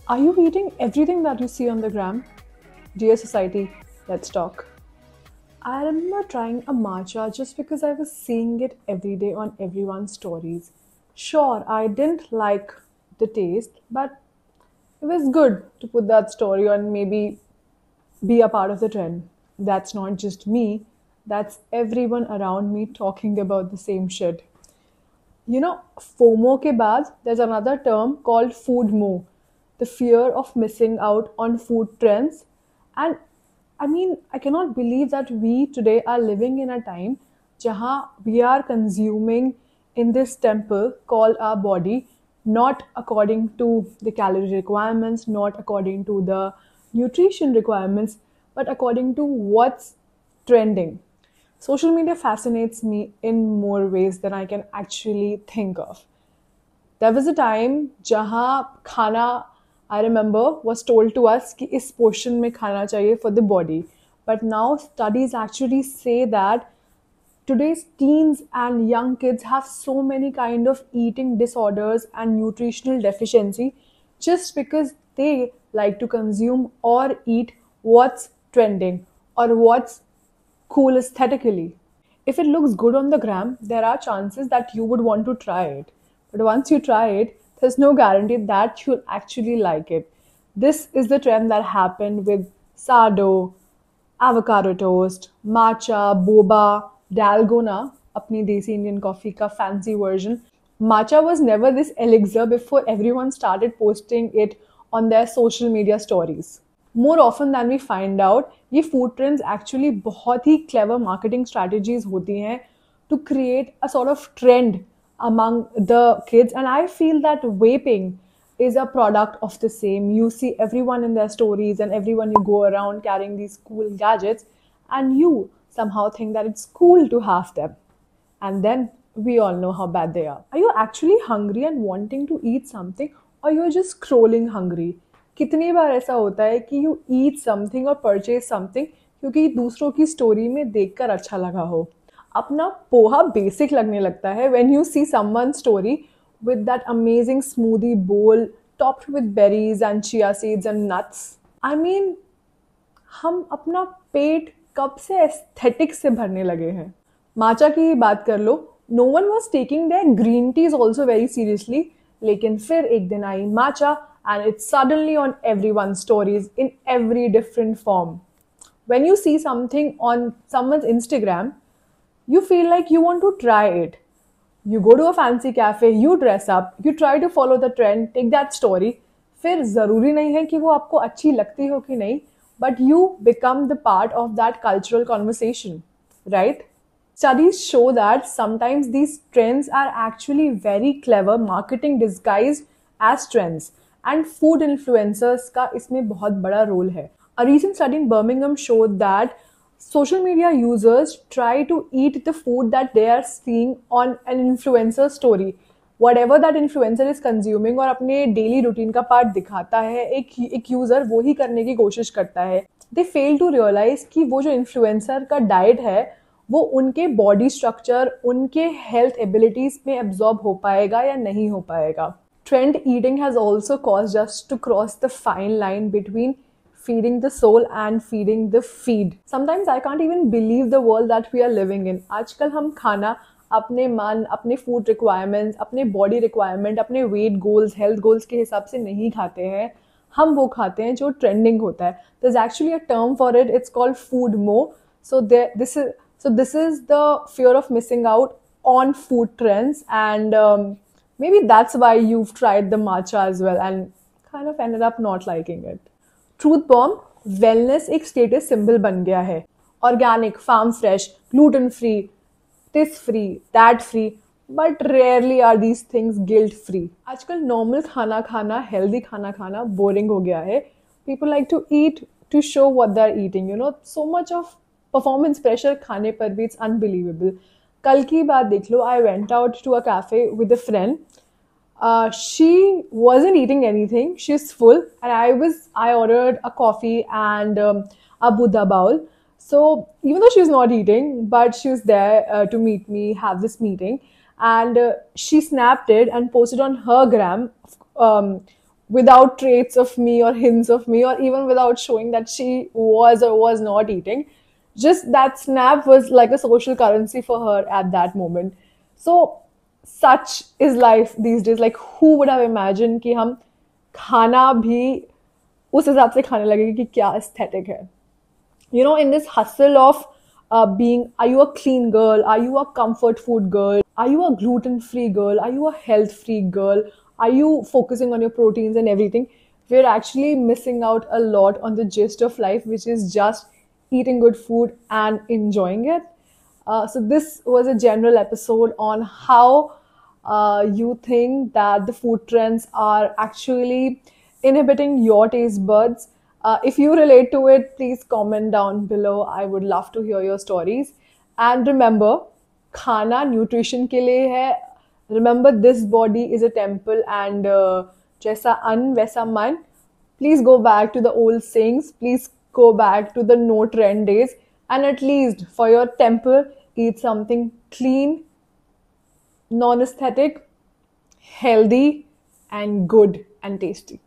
Are you eating everything that you see on the gram? Dear society, let's talk. I remember trying a matcha just because I was seeing it every day on everyone's stories. Sure, I didn't like the taste, but it was good to put that story on, maybe be a part of the trend. That's not just me, that's everyone around me talking about the same shit. FOMO ke baad, there's another term called food mo, the fear of missing out on food trends. And I cannot believe that we today are living in a time jahan we are consuming in this temple called our body, not according to the calorie requirements, not according to the nutrition requirements, but according to what's trending. Social media fascinates me in more ways than I can actually think of. There was a time jahan khana, I remember, was told to us कि इस portion में खाना चाहिए for the body. But now studies actually say that today's teens and young kids have so many kind of eating disorders and nutritional deficiency just because they like to consume or eat what's trending or what's cool aesthetically. If it looks good on the gram, there are chances that you would want to try it. But once you try it, there's no guarantee that you'll actually like it. This is the trend that happened with sourdough, avocado toast, matcha, boba, dalgona, अपनी देसी Indian coffee का fancy version. Matcha was never this elixir before everyone started posting it on their social media stories. More often than we find out, ये food trends actually बहुत ही clever marketing strategies होती हैं to create a sort of trend among the kids. And I feel that vaping is a product of the same. You see everyone in their stories and everyone you go around carrying these cool gadgets, and you somehow think that it's cool to have them. And then we all know how bad they are. Are you actually hungry and wanting to eat something, or you're just scrolling hungry? कितनी बार ऐसा होता है कि you eat something or purchase something क्योंकि दूसरों की story में देखकर अच्छा लगा हो. अपना पोहा बेसिक लगने लगता है when you see someone's story with that amazing smoothie bowl topped with berries and chia seeds and nuts. हम अपना पेट कब से एस्थेटिक से भरने लगे हैं. माचा की बात कर लो, no one was taking their green teas also very seriously, लेकिन फिर एक दिन आई matcha and it's suddenly on everyone stories in every different form. When you see something on someone's Instagram, you feel like you want to try it. You go to a fancy cafe, you dress up, you try to follow the trend, take that story. फिर ज़रूरी नहीं है कि वो आपको अच्छी लगती हो कि नहीं, but you become the part of that cultural conversation, right? Studies show that sometimes these trends are actually very clever marketing disguised as trends, and food influencers का इसमें बहुत बड़ा role है. A recent study in Birmingham showed that social media users try to eat the food that they are seeing on an influencer story. Whatever that influencer is consuming और अपने daily routine का part दिखाता है, एक user वो ही करने की कोशिश करता है. They fail to realize कि वो जो influencer का diet है, वो उनके body structure, उनके health abilities में absorb हो पाएगा या नहीं हो पाएगा. Trend eating has also caused us to cross the fine line between feeding the soul and feeding the feed. Sometimes I can't even believe the world that we are living in. आजकल हम खाना अपने मन, अपने food requirements, अपने body requirement, अपने weight goals, health goals के हिसाब से नहीं खाते हैं. हम वो खाते हैं जो trending होता है. There's actually a term for it. It's called food mo. This is the fear of missing out on food trends, and maybe that's why you've tried the matcha as well and kind of ended up not liking it. Truth bomb, wellness एक status symbol बन गया है. Organic, farm fresh, gluten free, this free, that free, but rarely are these things guilt free. आजकल normal खाना खाना, healthy खाना खाना boring हो गया है. People like to eat to show what they are eating. So much of performance pressure खाने पर भी इट्स अनबिलीवेबल. कल की बात देख लो, I went out to a cafe with a friend. She wasn't eating anything. She's full, and I ordered a coffee and a Buddha bowl. So even though she's not eating, but she was there to meet me, have this meeting, and she snapped it and posted on her gram without traits of me or hints of me, or even without showing that she was or was not eating. Just that snap was like a social currency for her at that moment. So such is life these days. Like who would have imagined कि हम खाना भी उस हिसाब से खाने लगेंगे कि क्या aesthetic है. You know, in this hustle of being, are you a clean girl? Are you a comfort food girl? Are you a gluten free girl? Are you a health free girl? Are you focusing on your proteins and everything? We're actually missing out a lot on the gist of life, which is just eating good food and enjoying it. So, this was a general episode on how you think that the food trends are actually inhibiting your taste buds. If you relate to it, please comment down below. I would love to hear your stories. And remember, खाना nutrition के लिए है. Remember, this body is a temple, and जैसा अन्न वैसा मन. Please go back to the old sayings. Please go back to the no trend days. And at least for your temple, eat something clean, non-aesthetic, healthy, and good and tasty.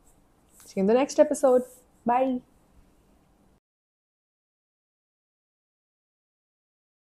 See you in the next episode. Bye.